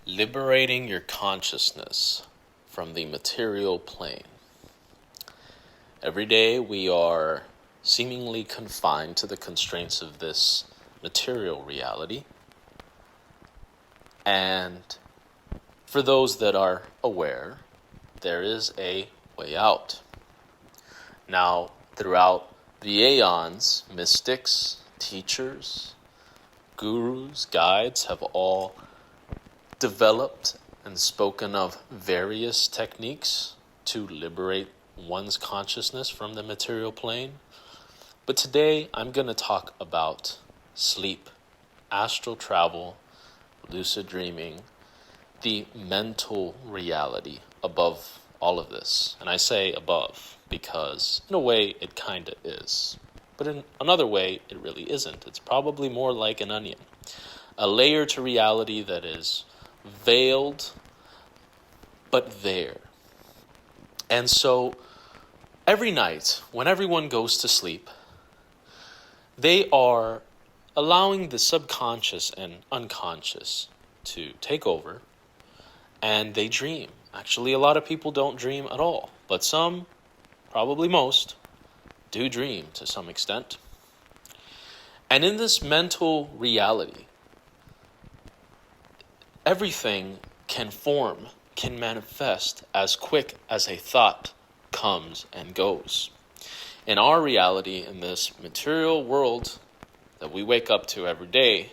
Liberating your consciousness from the material plane. Every day we are seemingly confined to the constraints of this material reality. And for those that are aware, there is a way out. Now, throughout the aeons, mystics, teachers, gurus, guides have all developed and spoken of various techniques to liberate one's consciousness from the material plane. But today I'm going to talk about sleep, astral travel, lucid dreaming, the mental reality above all of this. And I say above because in a way it kind of is. But in another way it really isn't. It's probably more like an onion. A layer to reality that is veiled, but there. And so every night, when everyone goes to sleep, they are allowing the subconscious and unconscious to take over, and they dream. Actually, a lot of people don't dream at all, but some, probably most, do dream to some extent. And in this mental reality, everything can form, can manifest as quick as a thought comes and goes. In our reality, in this material world that we wake up to every day,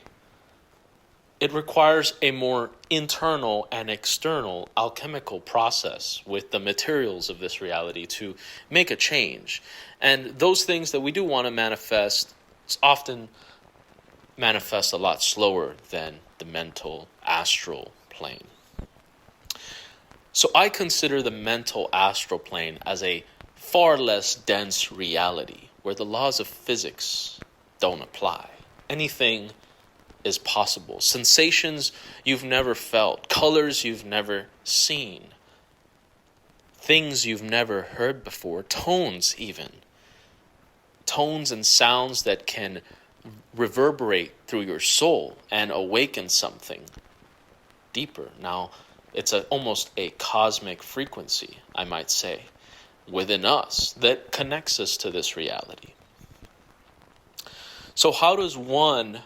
it requires a more internal and external alchemical process with the materials of this reality to make a change. And those things that we do want to manifest often manifest a lot slower than the mental astral plane. So I consider the mental astral plane as a far less dense reality where the laws of physics don't apply. Anything is possible. Sensations you've never felt, colors you've never seen, things you've never heard before, tones even. Tones and sounds that can reverberate through your soul and awaken something deeper. Now, it's almost a cosmic frequency, I might say, within us that connects us to this reality. So how does one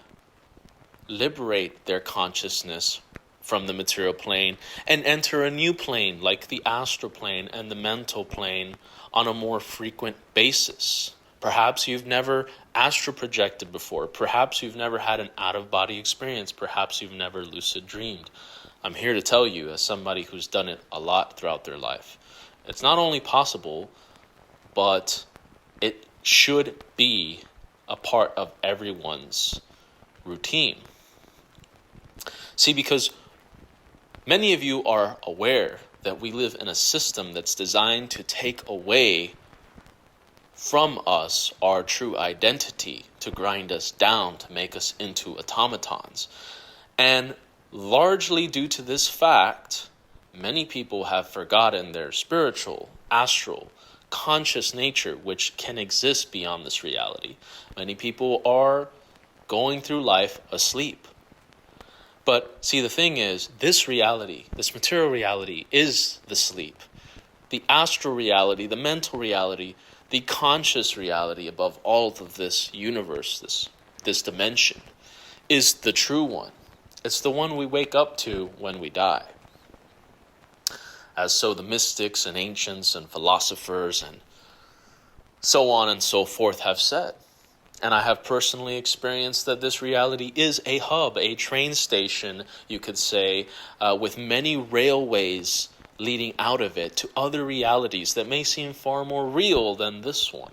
liberate their consciousness from the material plane and enter a new plane like the astral plane and the mental plane on a more frequent basis? Perhaps you've never astral projected before. Perhaps you've never had an out-of-body experience. Perhaps you've never lucid dreamed. I'm here to tell you, as somebody who's done it a lot throughout their life, it's not only possible, but it should be a part of everyone's routine. See, because many of you are aware that we live in a system that's designed to take away from us our true identity, to grind us down, to make us into automatons. And largely due to this fact, many people have forgotten their spiritual, astral, conscious nature, which can exist beyond this reality. Many people are going through life asleep. But see, the thing is, this reality, this material reality, is the sleep. The astral reality, the mental reality, the conscious reality above all of this universe, this dimension, is the true one. It's the one we wake up to when we die. As so the mystics and ancients and philosophers and so on and so forth have said. And I have personally experienced that this reality is a hub, a train station, you could say, with many railways leading out of it to other realities that may seem far more real than this one.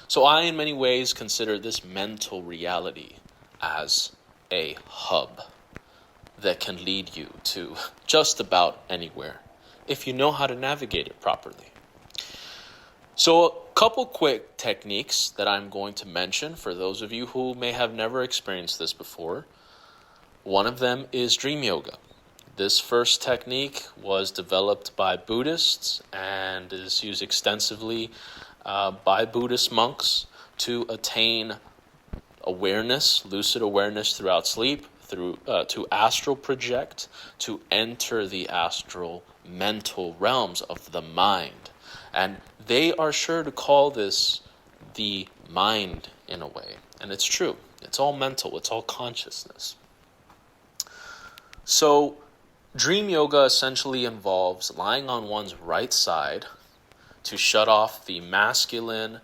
So I, in many ways, consider this mental reality as a hub that can lead you to just about anywhere if you know how to navigate it properly. So a couple quick techniques that I'm going to mention for those of you who may have never experienced this before. One of them is dream yoga. This first technique was developed by Buddhists and is used extensively by Buddhist monks to attain awareness, lucid awareness throughout sleep, to astral project, to enter the astral mental realms of the mind. And they are sure to call this the mind in a way. And it's true. It's all mental. It's all consciousness. So dream yoga essentially involves lying on one's right side to shut off the masculine,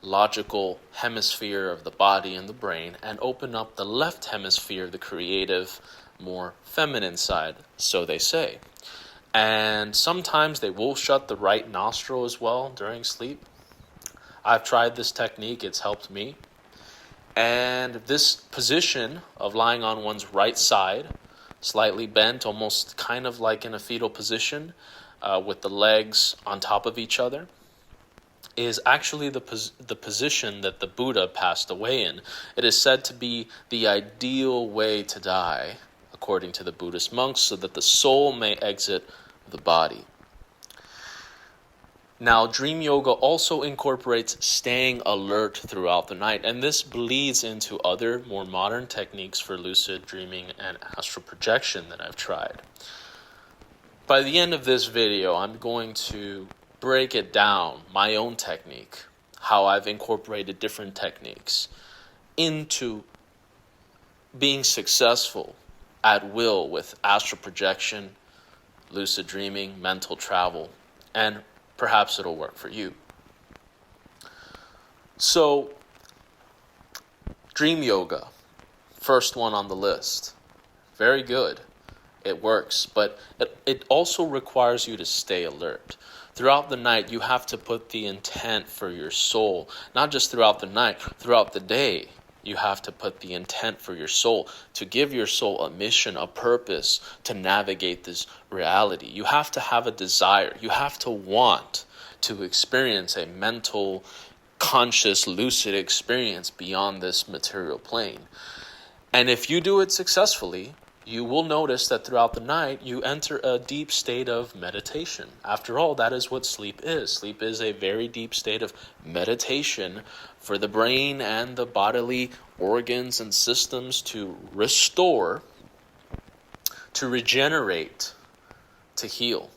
logical hemisphere of the body and the brain and open up the left hemisphere, the creative, more feminine side, so they say. And sometimes they will shut the right nostril as well during sleep. I've tried this technique. It's helped me. And this position of lying on one's right side, slightly bent, almost kind of like in a fetal position, with the legs on top of each other, is actually the position that the Buddha passed away in. It is said to be the ideal way to die, according to the Buddhist monks, so that the soul may exit the body. Now, dream yoga also incorporates staying alert throughout the night, and this bleeds into other more modern techniques for lucid dreaming and astral projection that I've tried. By the end of this video, I'm going to break it down, my own technique, how I've incorporated different techniques into being successful at will with astral projection, lucid dreaming, mental travel, and perhaps it'll work for you. So, dream yoga, first one on the list. Very good. It works, but it also requires you to stay alert. Throughout the night, you have to put the intent for your soul, not just throughout the night, throughout the day. You have to put the intent for your soul, to give your soul a mission, a purpose to navigate this reality. You have to have a desire. You have to want to experience a mental, conscious, lucid experience beyond this material plane. And if you do it successfully, you will notice that throughout the night, you enter a deep state of meditation. After all, that is what sleep is. Sleep is a very deep state of meditation for the brain and the bodily organs and systems to restore, to regenerate, to heal.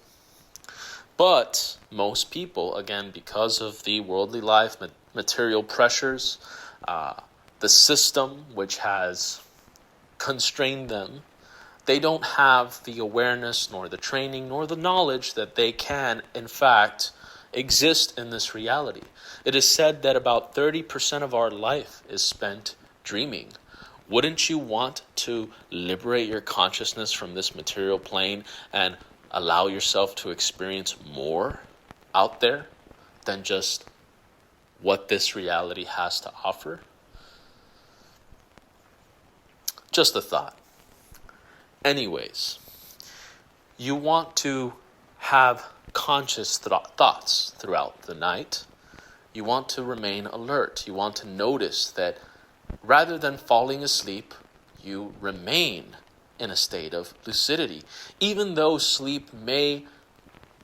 But most people, again, because of the worldly life, material pressures, the system which has constrained them, they don't have the awareness, nor the training, nor the knowledge that they can, in fact, exist in this reality. It is said that about 30% of our life is spent dreaming. Wouldn't you want to liberate your consciousness from this material plane and allow yourself to experience more out there than just what this reality has to offer? Just a thought. Anyways, you want to have conscious thoughts throughout the night. You want to remain alert. You want to notice that rather than falling asleep, you remain in a state of lucidity. Even though sleep may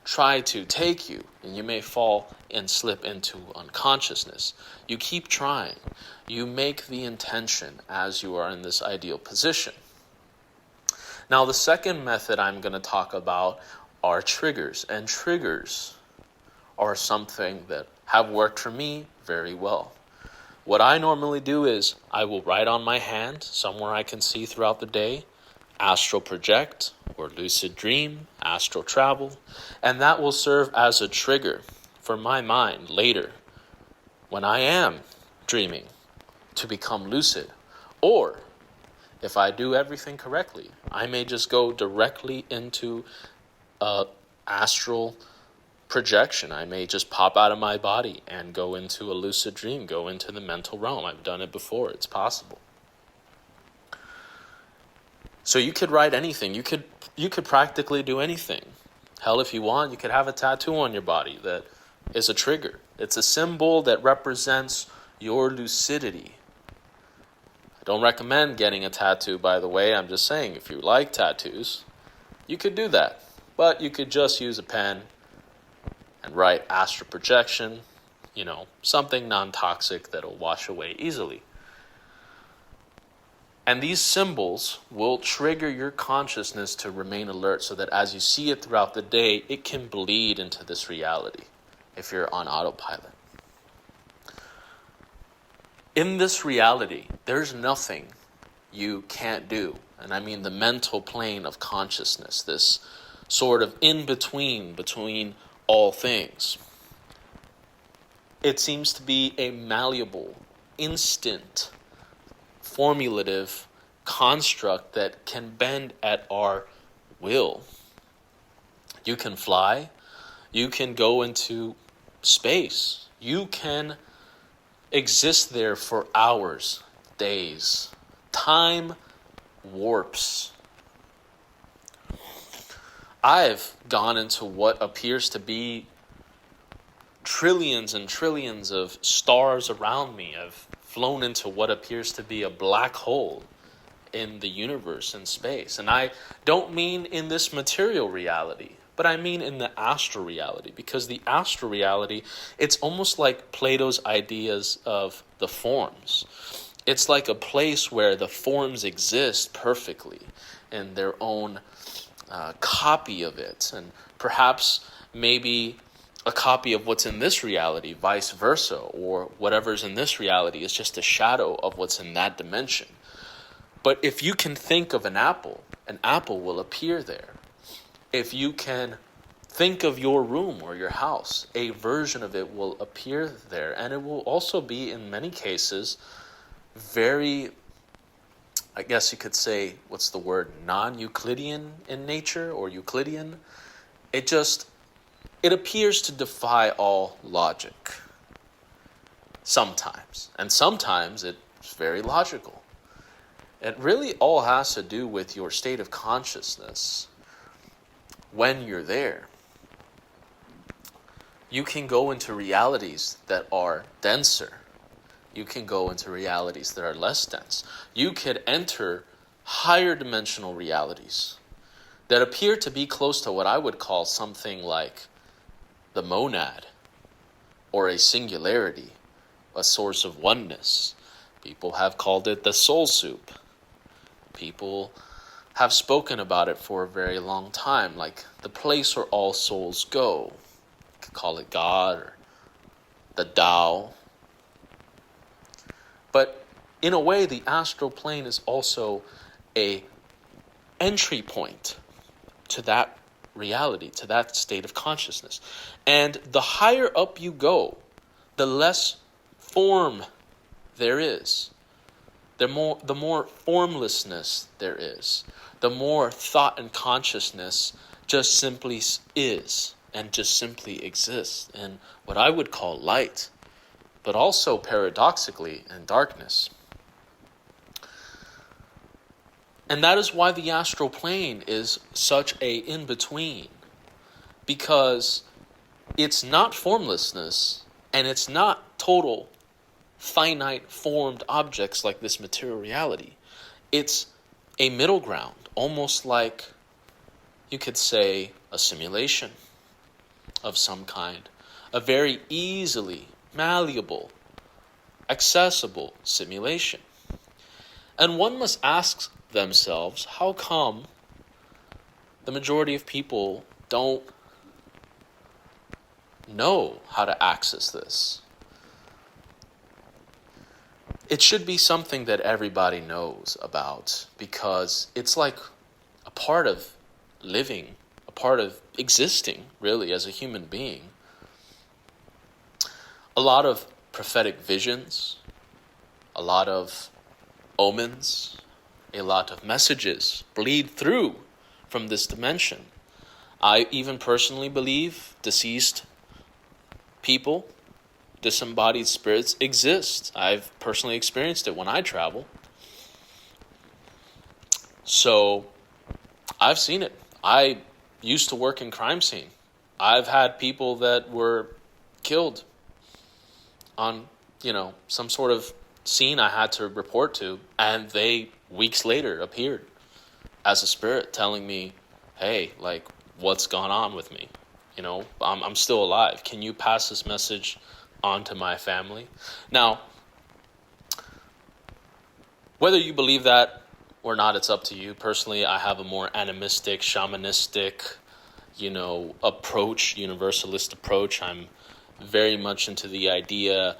try to take you and you may fall and slip into unconsciousness, you keep trying. You make the intention as you are in this ideal position. Now, the second method I'm going to talk about are triggers. And triggers are something that have worked for me very well. What I normally do is I will write on my hand, somewhere I can see throughout the day, astral project or lucid dream, astral travel, and that will serve as a trigger for my mind later when I am dreaming to become lucid. Or if I do everything correctly, I may just go directly into astral projection. I may just pop out of my body and go into a lucid dream, go into the mental realm. I've done it before. It's possible. So you could write anything. You could practically do anything. Hell, if you want, you could have a tattoo on your body that is a trigger. It's a symbol that represents your lucidity. I don't recommend getting a tattoo, by the way. I'm just saying, if you like tattoos, you could do that. But you could just use a pen and write astral projection, something non-toxic that'll wash away easily. And these symbols will trigger your consciousness to remain alert so that as you see it throughout the day, it can bleed into this reality if you're on autopilot. In this reality, there's nothing you can't do. And I mean the mental plane of consciousness, this sort of between all things. It seems to be a malleable, instant, formulative construct that can bend at our will. You can fly, you can go into space, you can exist there for hours, days. Time warps. I've gone into what appears to be trillions and trillions of stars around me. I've flown into what appears to be a black hole in the universe and space. And I don't mean in this material reality, but I mean in the astral reality, because the astral reality, it's almost like Plato's ideas of the forms. It's like a place where the forms exist perfectly in their own copy of it, and perhaps maybe a copy of what's in this reality, vice versa, or whatever's in this reality is just a shadow of what's in that dimension. But if you can think of an apple will appear there. If you can think of your room or your house, a version of it will appear there. And it will also be, in many cases, very, I guess you could say, what's the word, non-Euclidean in nature, or Euclidean. It appears to defy all logic. Sometimes. And sometimes it's very logical. It really all has to do with your state of consciousness when you're there. You can go into realities that are denser. You can go into realities that are less dense. You could enter higher dimensional realities that appear to be close to what I would call something like the monad, or a singularity, a source of oneness. People have called it the soul soup. People have spoken about it for a very long time, like the place where all souls go. You could call it God or the Tao. But in a way, the astral plane is also a entry point to that reality, to that state of consciousness. And the higher up you go, the less form there is. The more formlessness there is. The more thought and consciousness just simply is and just simply exists in what I would call light, but also paradoxically in darkness. And that is why the astral plane is such a in-between, because it's not formlessness and it's not total finite formed objects like this material reality. It's a middle ground, almost like you could say a simulation of some kind, a very easily malleable, accessible simulation. And one must ask themselves, how come the majority of people don't know how to access this? It should be something that everybody knows about, because it's like a part of living, a part of existing, really, as a human being. A lot of prophetic visions, a lot of omens, a lot of messages bleed through from this dimension. I even personally believe deceased people, disembodied spirits exist. I've personally experienced it when I travel. So I've seen it. I used to work in crime scene. I've had people that were killed on, some sort of scene I had to report to, and they weeks later appeared as a spirit telling me, hey, like, what's gone on with me? I'm still alive. Can you pass this message on to my family? Now, Whether you believe that or not, it's up to you. Personally, I have a more animistic, shamanistic, approach, universalist approach. I'm very much into the idea,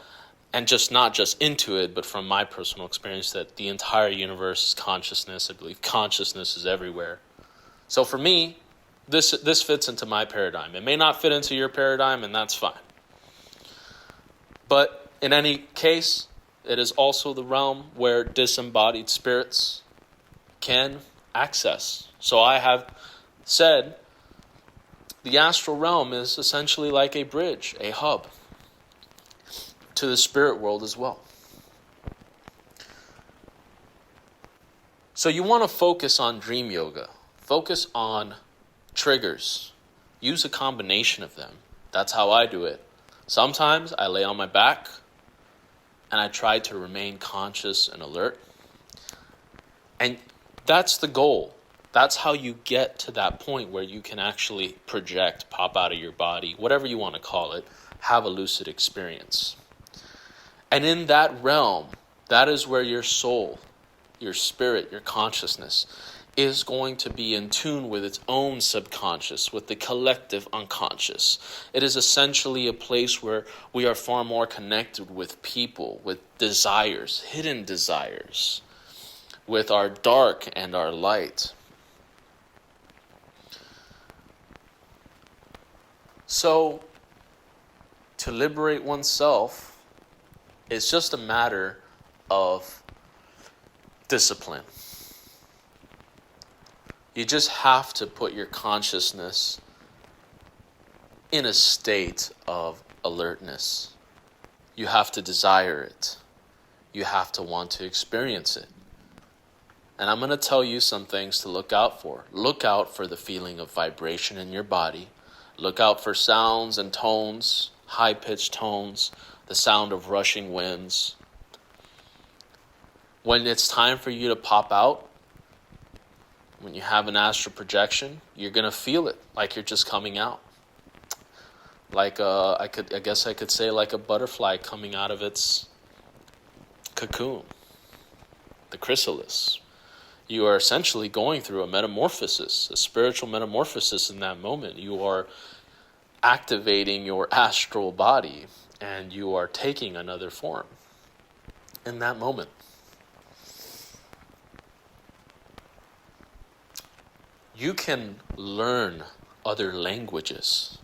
and just not just into it, but from my personal experience, that the entire universe is consciousness. I believe consciousness is everywhere. So for me, this fits into my paradigm. It may not fit into your paradigm, and that's fine. But in any case, it is also the realm where disembodied spirits can access. So I have said the astral realm is essentially like a bridge, a hub to the spirit world as well. So you want to focus on dream yoga. Focus on triggers. Use a combination of them. That's how I do it. Sometimes I lay on my back and I try to remain conscious and alert. And that's the goal. That's how you get to that point where you can actually project, pop out of your body, whatever you want to call it, have a lucid experience. And in that realm, that is where your soul, your spirit, your consciousness is going to be in tune with its own subconscious, with the collective unconscious. It is essentially a place where we are far more connected with people, with desires, hidden desires, with our dark and our light. So, to liberate oneself is just a matter of discipline. You just have to put your consciousness in a state of alertness. You have to desire it. You have to want to experience it. And I'm going to tell you some things to look out for. Look out for the feeling of vibration in your body. Look out for sounds and tones, high-pitched tones, the sound of rushing winds. When it's time for you to pop out, when you have an astral projection, you're going to feel it like you're just coming out. Like I guess I could say like a butterfly coming out of its cocoon, the chrysalis. You are essentially going through a metamorphosis, a spiritual metamorphosis in that moment. You are activating your astral body and you are taking another form in that moment. You can learn other languages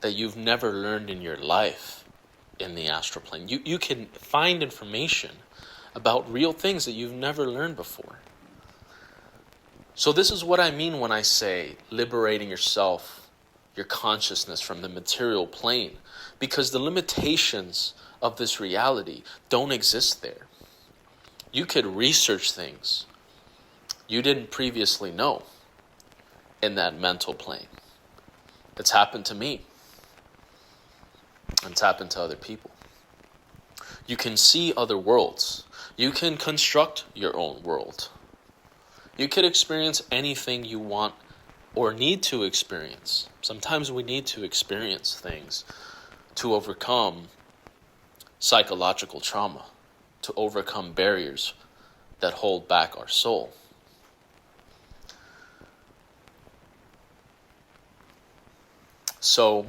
that you've never learned in your life in the astral plane. You can find information about real things that you've never learned before. So this is what I mean when I say liberating yourself, your consciousness from the material plane, because the limitations of this reality don't exist there. You could research things you didn't previously know in that mental plane. It's happened to me. It's happened to other people. You can see other worlds. You can construct your own world. You could experience anything you want or need to experience. Sometimes we need to experience things to overcome psychological trauma, to overcome barriers that hold back our soul. So,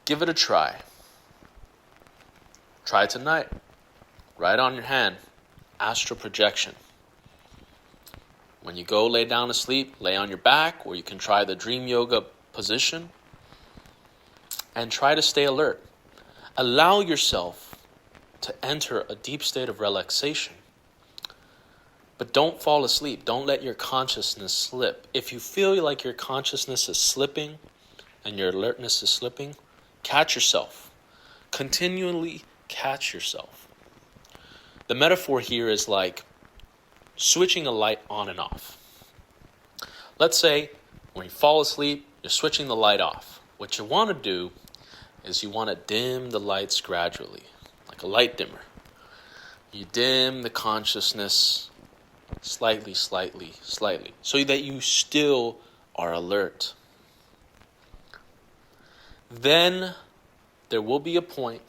give it a try. Try tonight. Write on your hand, astral projection. When you go lay down to sleep, lay on your back, or you can try the dream yoga position and try to stay alert. Allow yourself to enter a deep state of relaxation. But don't fall asleep. Don't let your consciousness slip. If you feel like your consciousness is slipping and your alertness is slipping, catch yourself. Continually catch yourself. The metaphor here is like switching a light on and off. Let's say when you fall asleep, you're switching the light off. What you want to do is you want to dim the lights gradually, like a light dimmer. You dim the consciousness slightly, so that you still are alert. Then there will be a point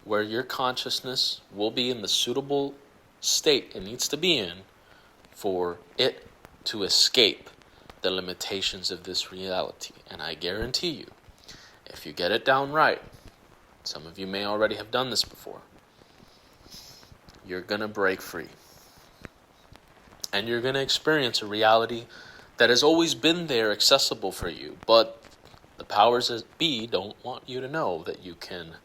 where your consciousness will be in the suitable state it needs to be in for it to escape the limitations of this reality. And I guarantee you, if you get it down right, some of you may already have done this before, you're going to break free. And you're going to experience a reality that has always been there, accessible for you. But the powers that be don't want you to know that you can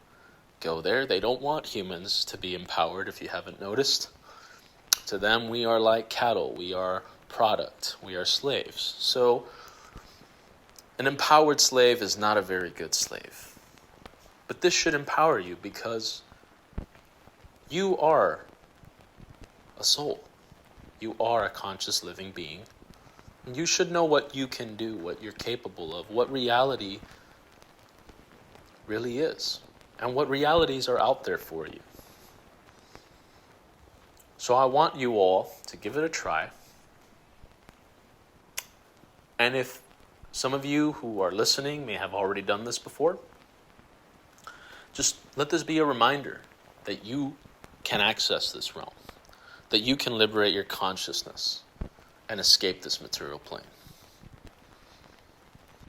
go there. They don't want humans to be empowered, if you haven't noticed. To them, we are like cattle. We are product. We are slaves. So, an empowered slave is not a very good slave. But this should empower you because you are a soul. You are a conscious living being. And you should know what you can do, what you're capable of, what reality really is, and what realities are out there for you. So I want you all to give it a try. And if some of you who are listening may have already done this before, just let this be a reminder that you can access this realm, that you can liberate your consciousness and escape this material plane.